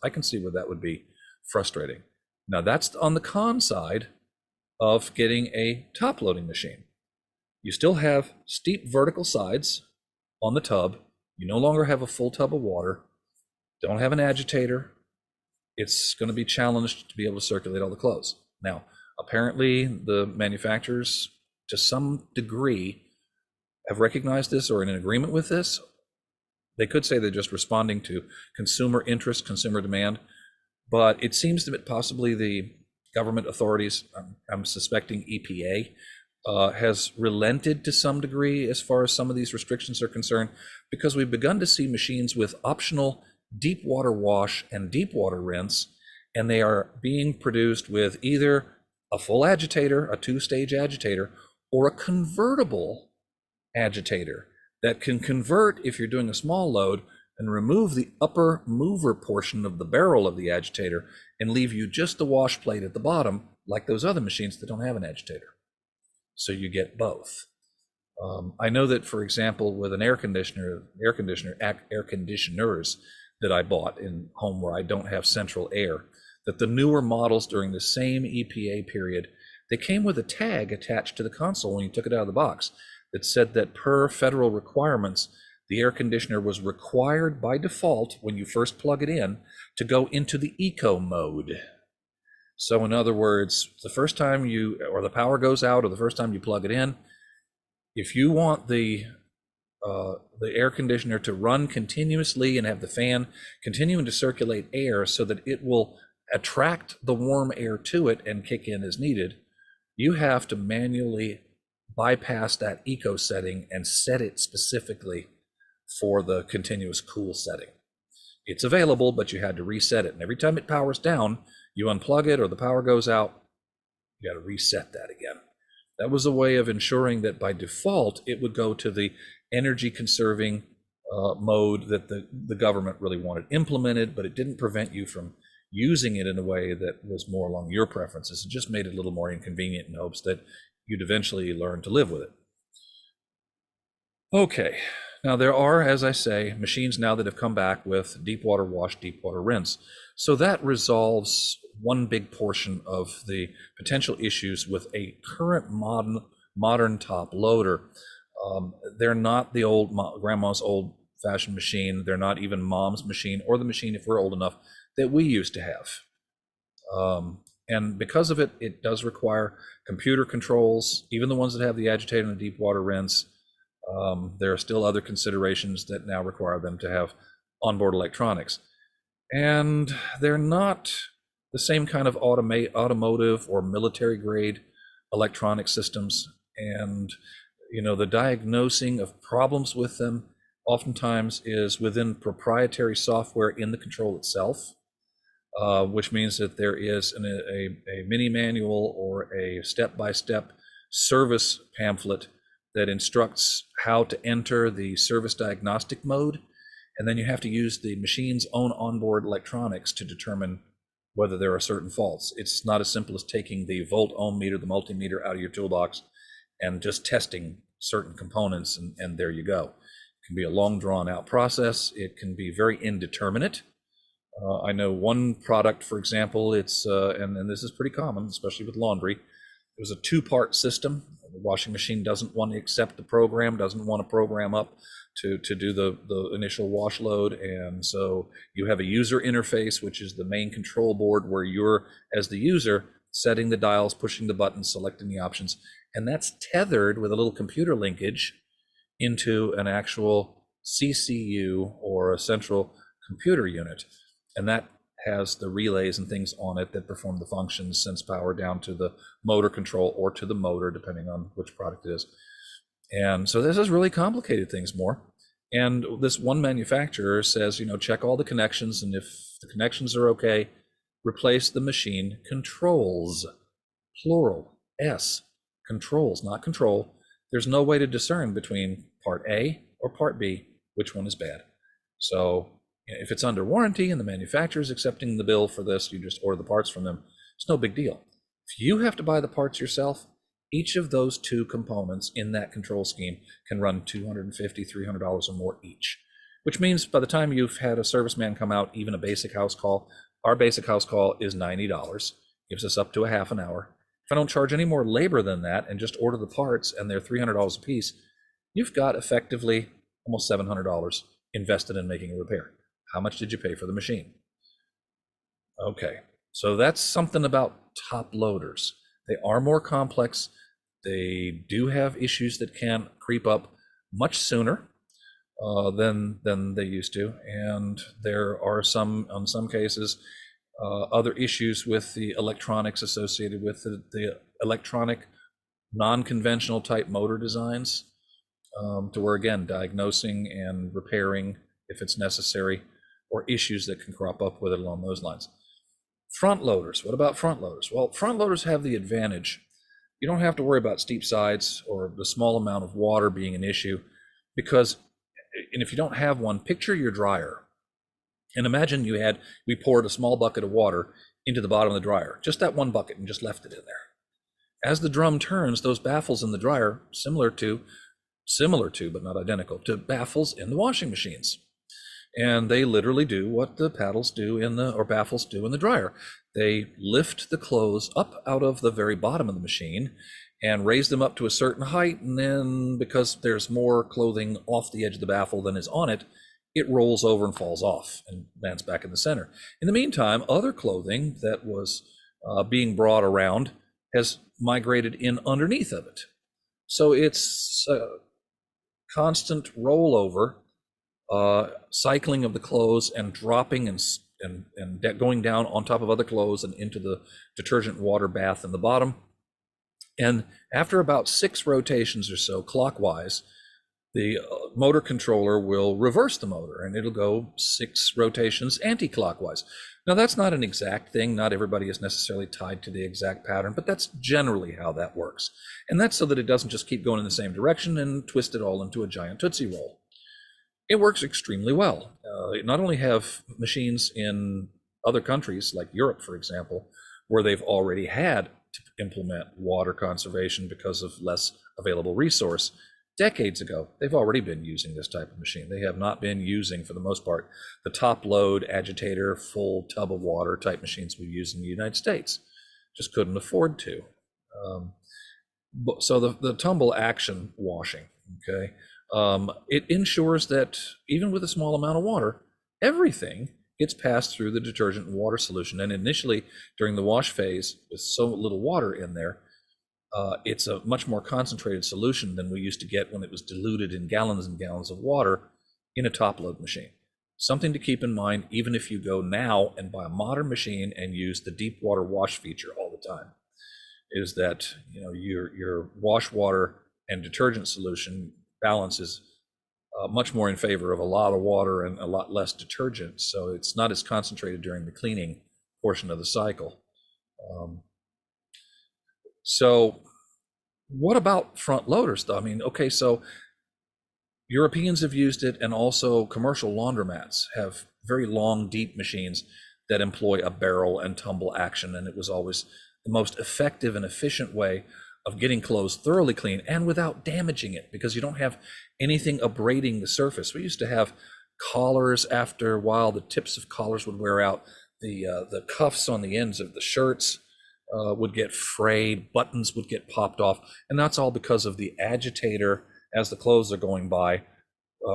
I can see where that would be frustrating. Now that's on the con side of getting a top loading machine. You still have steep vertical sides on the tub. You no longer have a full tub of water. Don't have an agitator. It's going to be challenged to be able to circulate all the clothes. Now, apparently the manufacturers, to some degree, have recognized this or are in agreement with this. They could say they're just responding to consumer interest, consumer demand, but it seems that possibly the government authorities, I'm suspecting EPA, has relented to some degree as far as some of these restrictions are concerned, because we've begun to see machines with optional deep water wash and deep water rinse, and they are being produced with either a full agitator, a two-stage agitator, or a convertible agitator that can convert, if you're doing a small load, and remove the upper mover portion of the barrel of the agitator and leave you just the wash plate at the bottom, like those other machines that don't have an agitator. So you get both. I know that, for example, with an air conditioners that I bought in home where I don't have central air, that the newer models during the same EPA period, they came with a tag attached to the console when you took it out of the box that said that per federal requirements, the air conditioner was required by default when you first plug it in to go into the eco mode. So in other words, the first time the power goes out or the first time you plug it in, if you want the air conditioner to run continuously and have the fan continuing to circulate air so that it will attract the warm air to it and kick in as needed, you have to manually bypass that eco setting and set it specifically for the continuous cool setting. It's available, but you had to reset it. And every time it powers down, you unplug it or the power goes out, you got to reset that again. That was a way of ensuring that by default, it would go to the energy conserving mode that the government really wanted implemented, but it didn't prevent you from using it in a way that was more along your preferences. It just made it a little more inconvenient in hopes that you'd eventually learn to live with it. Okay, now there are, as I say, machines now that have come back with deep water wash, deep water rinse. So that resolves one big portion of the potential issues with a current modern top loader. They're not the old grandma's old fashioned machine. They're not even mom's machine or the machine, if we're old enough, that we used to have. And because of it, it does require computer controls, even the ones that have the agitator and the deep water rinse. There are still other considerations that now require them to have onboard electronics. And they're not the same kind of automotive or military grade electronic systems. And, the diagnosing of problems with them oftentimes is within proprietary software in the control itself, which means that there is a mini manual or a step-by-step service pamphlet that instructs how to enter the service diagnostic mode. And then you have to use the machine's own onboard electronics to determine whether there are certain faults. It's not as simple as taking the volt ohm meter, the multimeter out of your toolbox and just testing certain components and there you go. It can be a long drawn out process. It can be very indeterminate. I know one product, for example, it's, and this is pretty common, especially with laundry. It was a two-part system. The washing machine doesn't want to accept the program, doesn't want to program up to do the initial wash load. And so you have a user interface, which is the main control board where you're, as the user, setting the dials, pushing the buttons, selecting the options. And that's tethered with a little computer linkage into an actual CCU or a central computer unit. And that has the relays and things on it that perform the functions, sends power down to the motor control or to the motor, depending on which product it is. And so this has really complicated things more. And this one manufacturer says, check all the connections, and if the connections are okay, replace the machine controls, plural, S, controls, not control. There's no way to discern between part A or part B, which one is bad. So if it's under warranty and the manufacturer is accepting the bill for this, you just order the parts from them. It's no big deal. If you have to buy the parts yourself, each of those two components in that control scheme can run $250, $300 or more each. which means by the time you've had a serviceman come out, even a basic house call, our basic house call is $90, gives us up to a half an hour. If I don't charge any more labor than that and just order the parts and they're $300 a piece, you've got effectively almost $700 invested in making a repair. How much did you pay for the machine? Okay, so that's something about top loaders. They are more complex. They do have issues that can creep up much sooner than they used to, and there are some, in some cases, other issues with the electronics associated with the electronic non-conventional type motor designs, to where, again, diagnosing and repairing if it's necessary, or issues that can crop up with it along those lines. Front loaders, what about front loaders? Well, front loaders have the advantage. You don't have to worry about steep sides or the small amount of water being an issue, because, and if you don't have one, picture your dryer. And imagine we poured a small bucket of water into the bottom of the dryer, just that one bucket, and just left it in there. As the drum turns, those baffles in the dryer, similar to, but not identical to baffles in the washing machines. And they literally do what the paddles do or baffles do in the dryer. They lift the clothes up out of the very bottom of the machine and raise them up to a certain height, and then because there's more clothing off the edge of the baffle than is on it, it rolls over and falls off and lands back in the center. In the meantime, other clothing that was being brought around has migrated in underneath of it. So it's a constant rollover, cycling of the clothes and dropping and going down on top of other clothes and into the detergent water bath in the bottom. And after about 6 rotations or so clockwise, the motor controller will reverse the motor, and it'll go 6 rotations anti-clockwise. Now, that's not an exact thing. Not everybody is necessarily tied to the exact pattern, but that's generally how that works. And that's so that it doesn't just keep going in the same direction and twist it all into a giant Tootsie Roll. It works extremely well. Not only have machines in other countries, like Europe, for example, where they've already had to implement water conservation because of less available resource. Decades ago, they've already been using this type of machine. They have not been using, for the most part, the top load agitator, full tub of water type machines we use in the United States. Just couldn't afford to. So the tumble action washing, okay, it ensures that even with a small amount of water, everything gets passed through the detergent and water solution. And initially, during the wash phase, with so little water in there, it's a much more concentrated solution than we used to get when it was diluted in gallons and gallons of water in a top load machine. Something to keep in mind, even if you go now and buy a modern machine and use the deep water wash feature all the time, is that your wash water and detergent solution balance is much more in favor of a lot of water and a lot less detergent, so it's not as concentrated during the cleaning portion of the cycle. So what about front loaders though? I mean, okay, so Europeans have used it, and also commercial laundromats have very long, deep machines that employ a barrel and tumble action, and it was always the most effective and efficient way of getting clothes thoroughly clean and without damaging it, because you don't have anything abrading the surface. We used to have collars. After a while, the tips of collars would wear out. The cuffs on the ends of the shirts would get frayed, buttons would get popped off, and that's all because of the agitator, as the clothes are going by,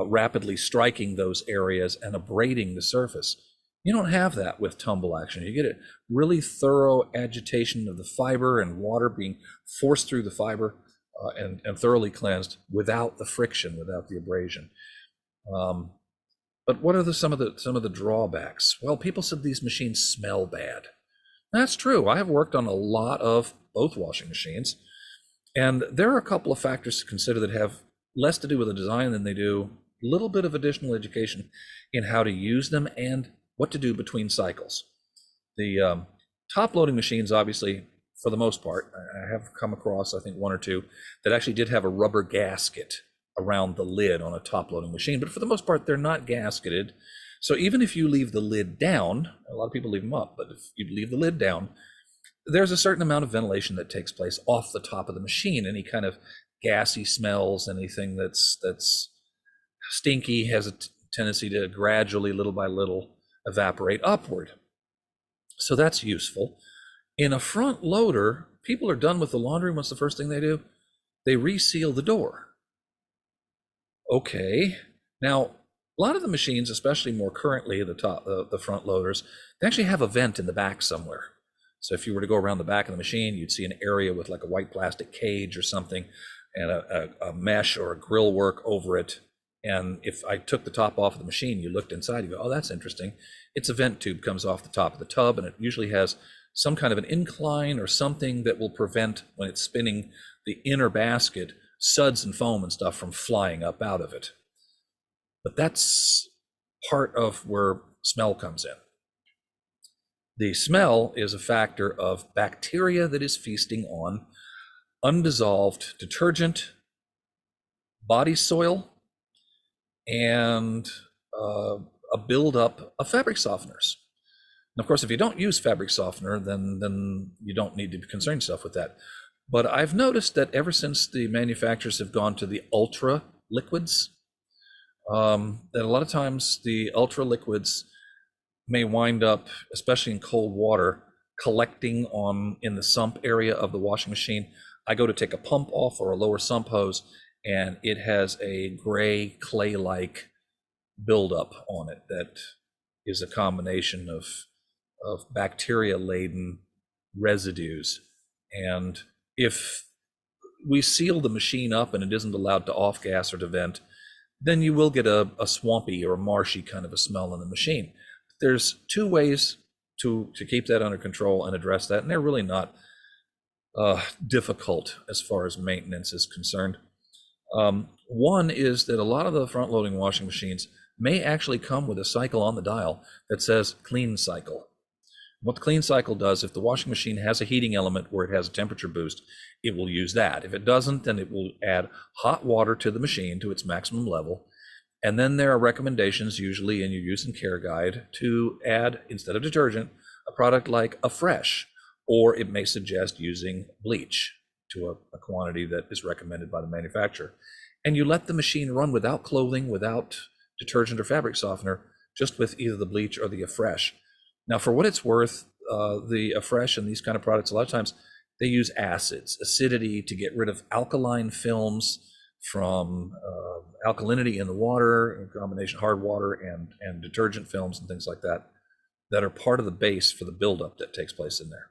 rapidly striking those areas and abrading the surface. You don't have that with tumble action. You get a really thorough agitation of the fiber and water being forced through the fiber and thoroughly cleansed without the friction, without the abrasion. But what are some of the drawbacks? Well, people said these machines smell bad. That's true. I have worked on a lot of both washing machines, and there are a couple of factors to consider that have less to do with the design than they do a little bit of additional education in how to use them and what to do between cycles. The top loading machines, obviously, for the most part, I have come across, I think, 1 or 2 that actually did have a rubber gasket around the lid on a top loading machine, but for the most part, they're not gasketed. So even if you leave the lid down, a lot of people leave them up, but if you leave the lid down, there's a certain amount of ventilation that takes place off the top of the machine. Any kind of gassy smells, anything that's stinky has a tendency to gradually, little by little, evaporate upward. So that's useful. In a front loader, people are done with the laundry. What's the first thing they do? They reseal the door. Okay. Now, a lot of the machines, especially more currently, the front loaders, they actually have a vent in the back somewhere. So if you were to go around the back of the machine, you'd see an area with like a white plastic cage or something, and a mesh or a grill work over it. And if I took the top off of the machine, you looked inside, you go, oh, that's interesting. It's a vent tube, comes off the top of the tub, and it usually has some kind of an incline or something that will prevent, when it's spinning the inner basket, suds and foam and stuff from flying up out of it. But that's part of where smell comes in. The smell is a factor of bacteria that is feasting on undissolved detergent, body soil, and a buildup of fabric softeners. And of course, if you don't use fabric softener, then you don't need to concern yourself with that. But I've noticed that ever since the manufacturers have gone to the ultra liquids, that a lot of times the ultra liquids may wind up, especially in cold water, collecting in the sump area of the washing machine. I go to take a pump off or a lower sump hose, and it has a gray clay-like buildup on it that is a combination of bacteria-laden residues. And if we seal the machine up and it isn't allowed to off-gas or to vent, then you will get a swampy or marshy kind of a smell in the machine. There's two ways to keep that under control and address that, and they're really not difficult as far as maintenance is concerned. One is that a lot of the front-loading washing machines may actually come with a cycle on the dial that says clean cycle. What the clean cycle does, if the washing machine has a heating element where it has a temperature boost, it will use that. If it doesn't, then it will add hot water to the machine to its maximum level. And then there are recommendations, usually in your use and care guide, to add, instead of detergent, a product like Afresh, or it may suggest using bleach to a quantity that is recommended by the manufacturer. And you let the machine run without clothing, without detergent or fabric softener, just with either the bleach or the Afresh. Now, for what it's worth, the Afresh and these kind of products, a lot of times they use acidity to get rid of alkaline films from alkalinity in the water, a combination of hard water and detergent films and things like that, that are part of the base for the buildup that takes place in there.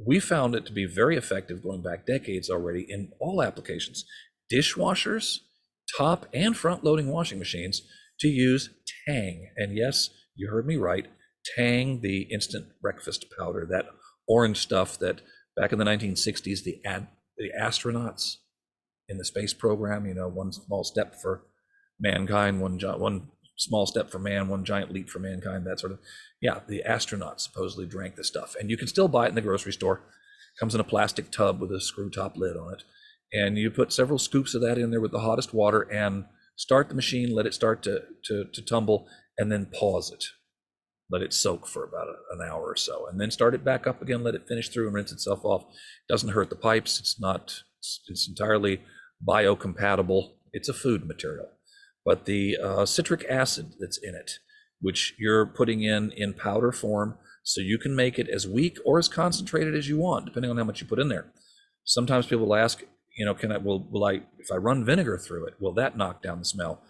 We found it to be very effective going back decades already in all applications, dishwashers, top and front loading washing machines, to use Tang. And yes, you heard me right, Tang, the instant breakfast powder, that orange stuff that back in the 1960s, the astronauts in the space program, one small step for mankind, one small step for man, one giant leap for mankind, that sort of, the astronauts supposedly drank this stuff. And you can still buy it in the grocery store. It comes in a plastic tub with a screw top lid on it. And you put several scoops of that in there with the hottest water and start the machine, let it start to tumble, and then pause it. Let it soak for about an hour or so, and then start it back up again, let it finish through and rinse itself off. It doesn't hurt the pipes. It's entirely biocompatible. It's a food material. But the citric acid that's in it, which you're putting in powder form, so you can make it as weak or as concentrated as you want, depending on how much you put in there. Sometimes people will ask, if I run vinegar through it, will that knock down the smell?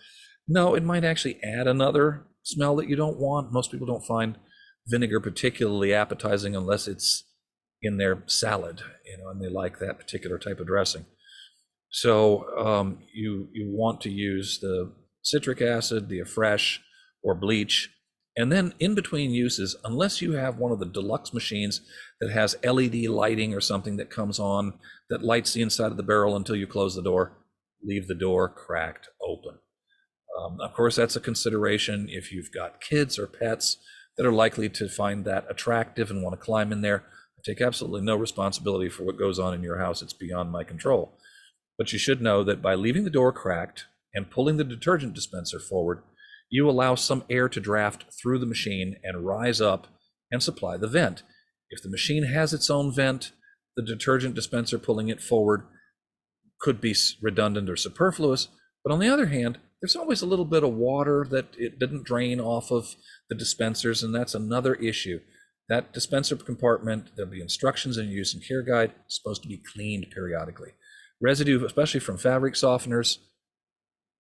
No, it might actually add another smell that you don't want. Most people don't find vinegar particularly appetizing unless it's in their salad, and they like that particular type of dressing. So you want to use the citric acid, the Afresh, or bleach. And then in between uses, unless you have one of the deluxe machines that has LED lighting or something that comes on that lights the inside of the barrel until you close the door, leave the door cracked open. Of course, that's a consideration if you've got kids or pets that are likely to find that attractive and want to climb in there. I take absolutely no responsibility for what goes on in your house. It's beyond my control. But you should know that by leaving the door cracked and pulling the detergent dispenser forward, you allow some air to draft through the machine and rise up and supply the vent. If the machine has its own vent, the detergent dispenser pulling it forward could be redundant or superfluous. But on the other hand, there's always a little bit of water that it didn't drain off of the dispensers, and that's another issue. That dispenser compartment, there'll be instructions in use and care guide, is supposed to be cleaned periodically. Residue, especially from fabric softeners,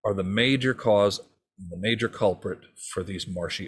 are the major cause, the major culprit for these marshy